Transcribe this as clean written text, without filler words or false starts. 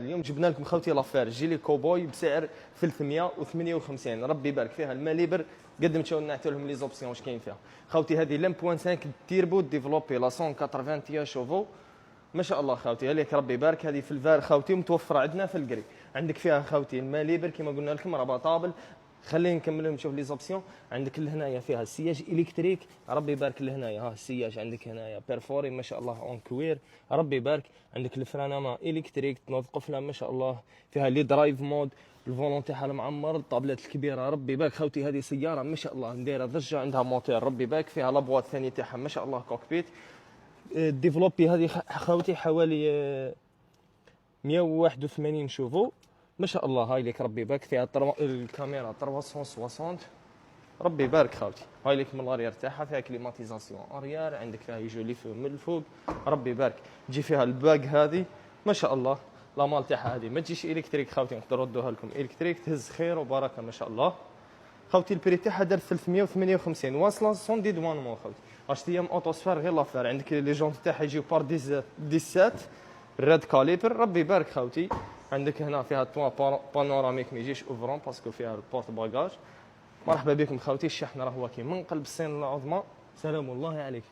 اليوم جبنا لكم خوتي لافير جيلي كوبوي بسعر 358. ربي يبارك فيها الماليبر. قدمت لنا حتى لهم لي زوبسيون واش كاين فيها. خوتي هذه لام بوان 5 تيربو ديفلوبي لا 181 شوفو. ما شاء الله خوتي عليك ربي يبارك. هذه في الفار خوتي متوفره عندنا في الكري. عندك فيها خوتي الماليبر كما قلنا لكم راه طابل. خلينا نكمل نشوف لي زوبسيون. عندك لهنايا فيها السياج الكتريك ربي يبارك. لهنايا ها السياج عندك هنايا بيرفوري ما شاء الله اون كوير ربي يبارك. عندك الفراناما الكتريك تنوض قفله ما شاء الله. فيها لي درايف مود الفولون تاعها المعمر الطابلات الكبيره ربي يبارك. خوتي هذه سياره ما شاء الله نديره ضجه عندها موتور ربي يبارك. فيها لابواط الثاني تاعها ما شاء الله كوكبيت. الديفلوبي هذه خوتي حوالي 181 شوفو ما شاء الله. هاي لك ربي يبارك. فيها الكاميرا 360 ربي يبارك خوتي. هاي لك من الاريار تاعها فيها كليماتيزاسيون اريار. عندك فيها يجوا لي من الفوق ربي يبارك. تجي فيها الباك هذه ما شاء الله. لا مال تاعها هذه ما تجيش الكتريك خوتي نقدر نردوها لكم الكتريك تهز خير وبركه ما شاء الله. خوتي البري تاعها دار 358 واصله سون دي دوانمون خوتي. واش هي اوتوسفير غير لافير. عندك لي جونت تاعها يجيو بار 17 ريد كاليبر ربي يبارك خوتي. عندك هنا فيها توا بانوراميك ما يجيش اوفرون باسكو فيها البورت باجاج. مرحبا بكم خوتي. الشحن راه هو كي من قلب الصين العظمى. سلام الله عليك.